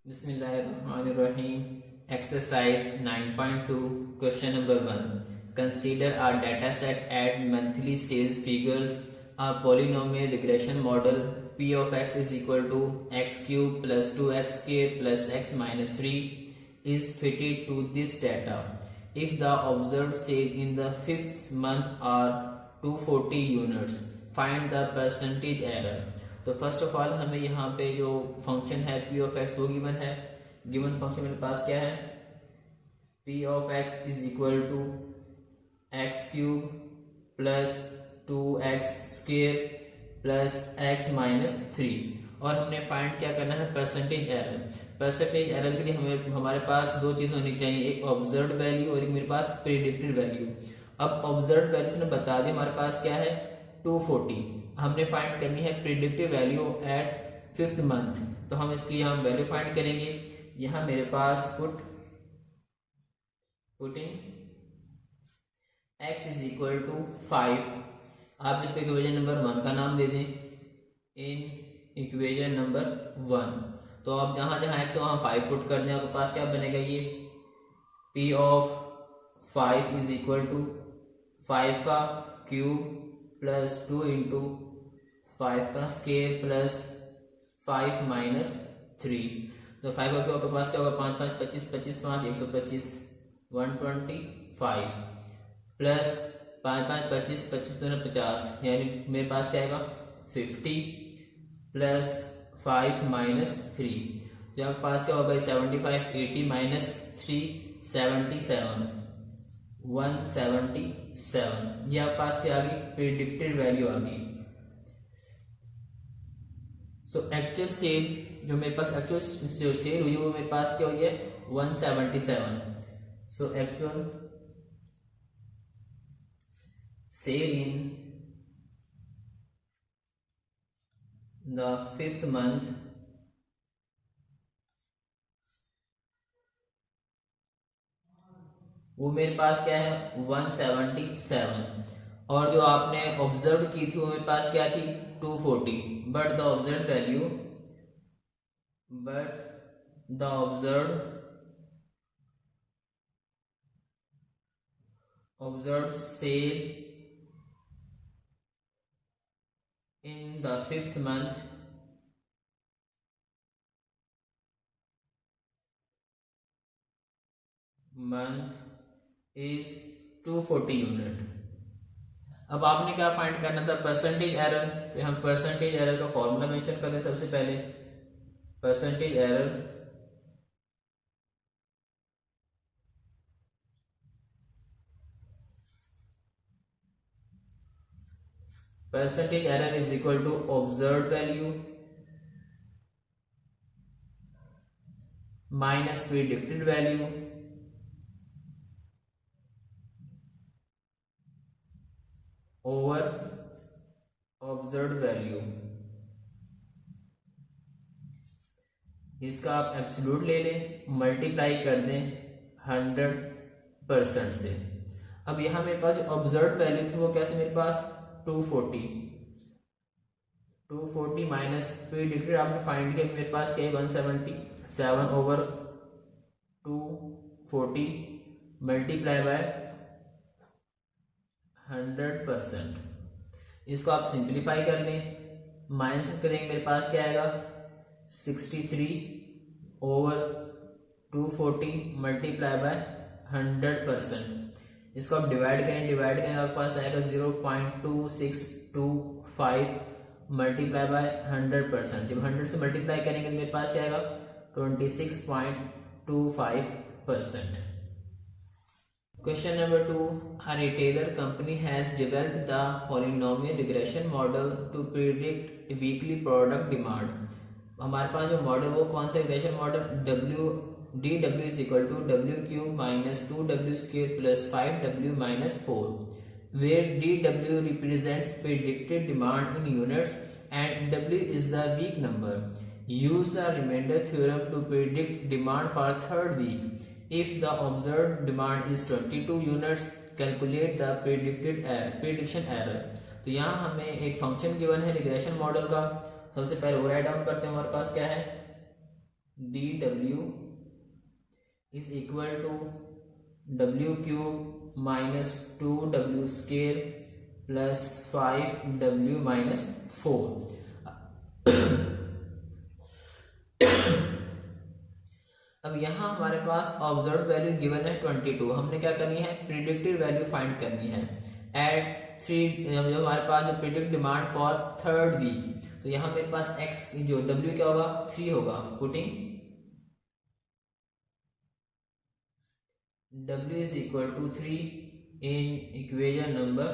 Bismillahirrahmanirrahim. Exercise 9.2, question number 1. Consider a data set at monthly sales figures. A polynomial regression model p of x is equal to x cube plus 2x square plus x minus 3 is fitted to this data. If the observed sales in the 5th month are 240 units, find the percentage error. तो first of all हमें यहाँ पे जो function है p of x वो given है। Given function मेरे पास क्या है, p of x is equal to x cube plus 2x square plus x minus 3 और हमने फाइंड क्या करना है, परसेंटेज एरर। परसेंटेज एरर के लिए हमें हमारे पास दो चीजें होनी चाहिए, एक ऑब्जर्व्ड वैल्यू और एक मेरे पास प्रेडिक्टेड वैल्यू। अब ऑब्जर्व्ड वैल्यू ने बता दिया हमारे पास क्या है 240, हमने फाइंड करनी है predictive value eight 5th month. तो हम इसकी हम वैल्यू फाइंड करेंगे। यहां मेरे पास putting x is equal to 5, आप इसको इक्वेशन नंबर 1 का नाम दे दें। इन इक्वेशन नंबर 1 तो आप जहां जहां x वहां 5 पुट कर दें, आपके पास क्या बनेगा, ये p of 5 is equal to 5 का क्यूब प्लस 2 इंटू 5 का स्केयर प्लस 5 माइनस 3। तो 5 का क्यूब आपके पास क्या होगा, 5 5 25 25 5 125 125 प्लस 5 5 25 25 तो 50, यानी मेरे पास क्या आएगा 50 प्लस 5 माइनस 3। तो आपके पास क्या होगा 75 80 माइनस 3 77 177। ये आपके पास क्या आ गई, प्रेडिक्टेड वैल्यू आ गई। सो एक्चुअल सेल जो मेरे पास एक्चुअल जो सेल हुई वो मेरे पास क्या हुई है 177। So actual sale in the 5th month वो मेरे पास क्या है 177 और जो आपने ऑब्जर्व की थी वो मेरे पास क्या थी 240। But the observed sale in the 5th month is 240 unit. अब आपने क्या फाइंड करना था, परसेंटेज एरर। तो हम परसेंटेज एरर का फॉर्मूला मेंशन करते हैं। सबसे पहले percentage error is equal to observed value minus predicted value over observed value. इसका आप एब्सोल्यूट ले लें, मल्टीप्लाई कर दें 100% से। अब यहां मेरे पास जो ऑब्जर्व्ड वैल्यू थी वो कैसे, मेरे पास 240 माइनस प्रेडिक्टेड आपने फाइंड किया, मेरे पास क्या है 177 ओवर 240 मल्टीप्लाई बाय 100%। इसको आप सिंप्लीफाई कर लें, माइनस करेंगे मेरे पास क्या आएगा 63 ओवर 240 मल्टीप्लाई बाय 100%। इसको आप डिवाइड करें आपके पास आएगा 0.2625 मल्टीप्लाई बाय 100%। जब 100 से मल्टीप्लाई करेंगे तो मेरे पास क्या आएगा 26.25%। Question number 2. A retailer company has developed the polynomial regression model to predict weekly product demand. हमारे पास जो मॉडल वो कौन सा regression model, dw is equal to w cube minus 2w square plus 5w minus 4, where dw represents predicted demand in units and w is the week number. Use the remainder theorem to predict demand for 3rd week. If the observed demand is 22 units, calculate the prediction error. तो यहाँ हमें एक function given है regression model का। सबसे पहले वो write down करते हैं, हमारे पास क्या है dw is equal to w cube minus 2w square plus 5w minus 4। अब यहाँ हमारे पास ऑब्जर्व वैल्यू गिवन है 22। हमने क्या करनी है, प्रिडिक्टेड वैल्यू फाइंड करनी है एट 3। जो हमारे पास जो predict demand for third week, तो यहाँ मेरे पास x जो w क्या होगा 3 होगा। Putting w is equal to 3 in equation number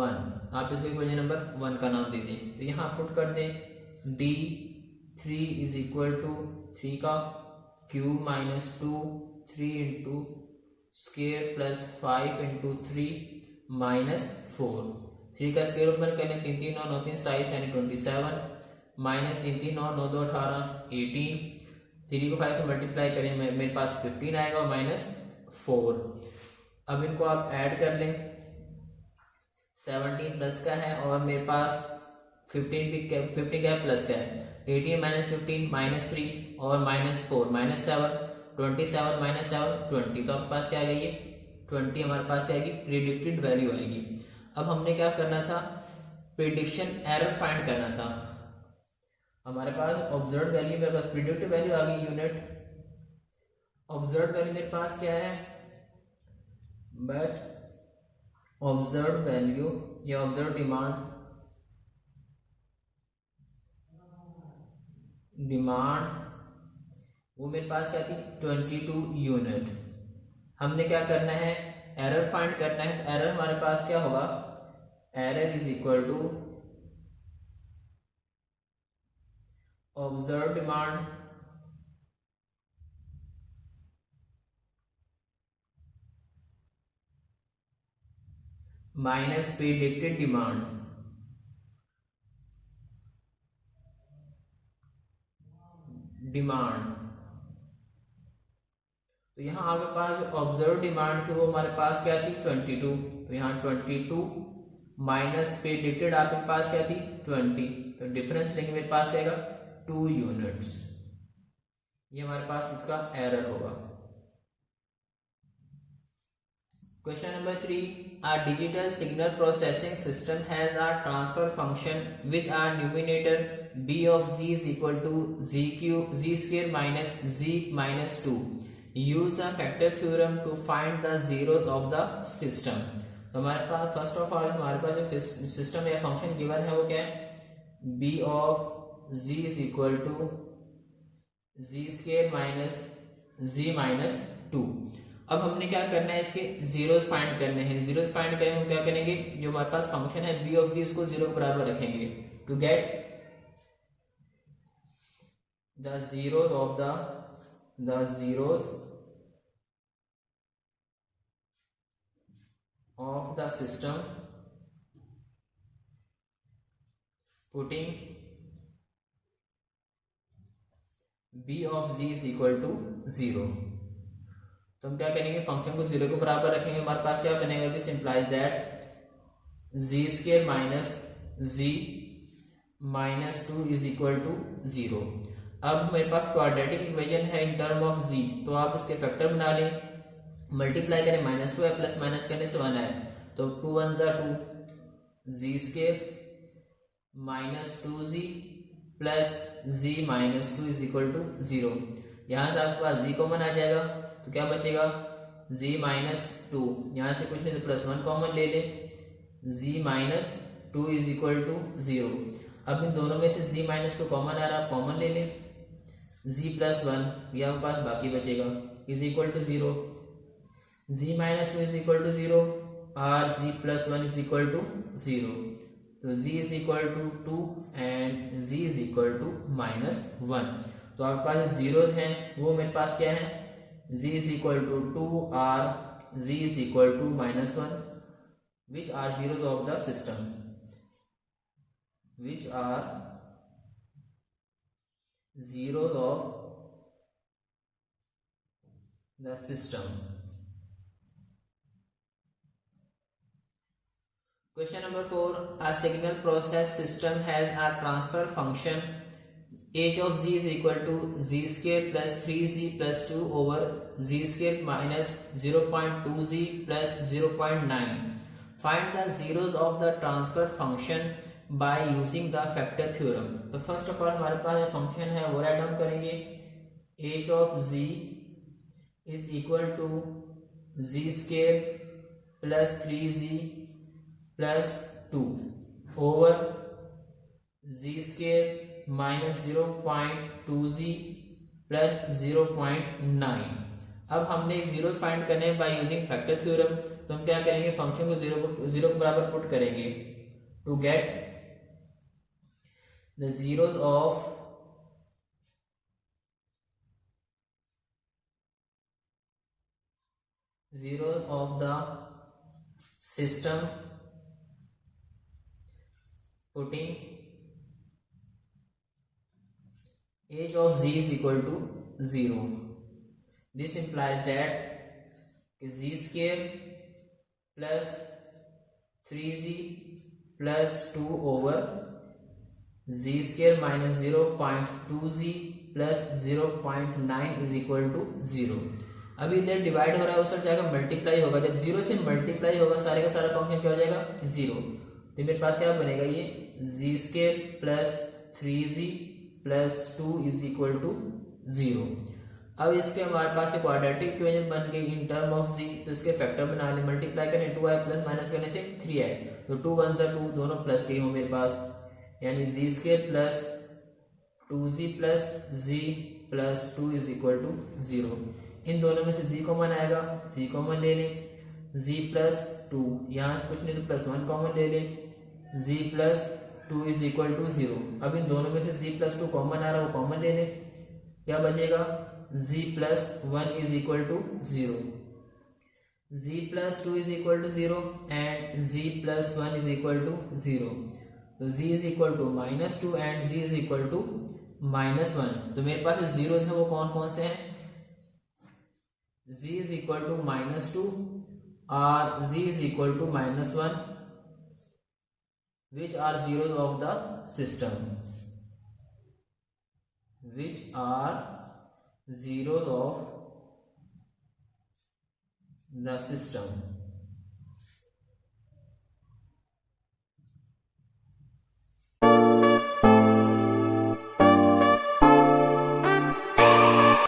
1। आप इसको इक्वेशन नंबर 1 का नाम दे दें। तो यहाँ पुट कर दें d3 इज इक्वल टू 3 का cube minus 2 3 into square plus 5 into 3 minus 4। 3 का स्क्वेयर ओपन करें 3 3 9 9 3 27 यानी 27 माइनस 3 3 9 9 2 18 18। 3 को 5 से मल्टीप्लाई करें मेरे पास 15 आएगा और माइनस 4। अब इनको आप ऐड कर लें, 17 प्लस का है और मेरे पास 15 का है प्लस का है। 18 माइनस 15 माइनस 3 और माइनस 4 माइनस 7 27 माइनस 7 20। तो आपके पास क्या आ गई, 20 हमारे पास क्या आएगी, प्रिडिक्टेड वैल्यू आएगी। अब हमने क्या करना था, प्रिडिक्शन एरर फाइंड करना था। हमारे पास ऑब्जर्व वैल्यू, मेरे पास प्रिडिक्टेड वैल्यू आ गई यूनिट। ऑब्जर्व वैल्यू मेरे पास क्या है, बट ऑब्जर्व वैल्यू या ऑब्जर्व डिमांड वो मेरे पास क्या थी 22 यूनिट। हमने क्या करना है, एरर फाइंड करना है। तो एरर हमारे पास क्या होगा, error is equal to observe demand minus predicted demand. तो यहाँ आपके पास जो ऑब्जर्व डिमांड थी वो हमारे पास क्या थी 22। तो यहाँ 22 माइनस प्रिडिक्टेड आपके पास क्या थी 20। तो डिफरेंस लेंगे मेरे पास क्या आएगा 2 यूनिट्स। ये हमारे पास इसका एरर होगा। Question number 3, a digital signal processing system has a transfer function with a numerator b of z is equal to z square minus z minus 2. Use the factor theorem to find the zeros of the system. तो हमारे पास first of all हमारे पास जो system या function given है वो क्या है, b of z is equal to z square minus z minus 2। अब हमने क्या करना है, इसके जीरोस फाइंड करने हैं। जीरोस फाइंड करें हम क्या करेंगे, जो हमारे पास फंक्शन है b ऑफ z उसको 0 के बराबर रखेंगे to get the zeros of the system putting b of z is equal to 0। तो हम क्या करेंगे, फंक्शन को 0 के बराबर रखेंगे। हमारे पास क्या बनेगा, this implies that z square minus z minus 2 is equal to 0। अब मेरे पास क्वाड्रेटिक इक्वेशन है इन टर्म ऑफ z, तो आप इसके फैक्टर बना लें, मल्टीप्लाई करें, माइनस 2 है प्लस माइनस करने से 1 है, तो 2 1 जा 2 z square minus 2z plus z minus 2 is equal to 0। यहां से आपके पास z कॉमन आ जाएगा, तो क्या बचेगा z माइनस 2, यहां से कुछ नहीं तो प्लस 1 कॉमन ले ले, z minus 2 is equal to 0। अब इन दोनों में से z माइनस 2 कॉमन आ रहा, कॉमन ले ले, z प्लस 1 यह पास बाकी बचेगा is equal to 0। z minus 2 is equal to 0 और z plus 1 is equal to 0। तो z is equal to 2 and z is equal to minus 1। तो आपके पास जीरोस हैं वो मेरे पास क्या है, z is equal to 2 or z is equal to minus 1, which are zeros of the system, which are zeros of the system. Question number 4, a signal process system has a transfer function h of z is equal to z square plus 3z plus 2 over z square minus 0.2z plus 0.9. Find the zeros of the transfer function by using the factor theorem. तो first of all हमारे पास जो function है वो write down करेंगे. h of z is equal to z square plus 3z plus 2 over z square minus 0.2z plus 0.9. अब हमने zeros find करने हैं बाय यूजिंग फैक्टर थ्योरम. तो हम क्या करेंगे, फंक्शन को जीरो के बराबर पुट करेंगे to get the zeros of the system, putting h of z is equal to 0. This implies that z square plus 3z plus 2 over z square minus 0.2z plus 0.9 is equal to 0. अभी इधर divide हो रहा है, उस जाएगा multiply होगा. जब zero से मल्टीप्लाई होगा सारे का सारा फंक्शन क्या हो जाएगा, जीरो. तो मेरे पास क्या बनेगा, ये z square plus 3z plus 2 is equal to 0. अब इसके हमारे पास एक क्वाड्रेटिक इक्वेशन बन गई इन टर्म ऑफ z. तो इसके फैक्टर बना ले, मल्टीप्लाई करने 2i प्लस माइनस करने से 3i. तो 2 1 जा 2, दोनों प्लस के हो मेरे पास, यानी z square plus 2z plus z plus 2 is equal to 0. इन दोनों में से z कॉमन आएगा, z कॉमन ले लें, z प्लस 2, यहाँ से कुछ नहीं तो प्लस 1 कॉमन ले लें, z plus 2 is equal to 0. अब इन दोनों में से z प्लस 2 कॉमन आ रहा है, वो कॉमन ले लें. क्या बचेगा, z plus 1 is equal to 0. z plus 2 is equal to 0 and z plus 1 is equal to 0. तो z is equal to -2 and z is equal to -1. तो मेरे पास जो जीरोस है वो कौन कौन से हैं, z is equal to -2 or z is equal to -1, which are zeros of the system, which are zeros of the system.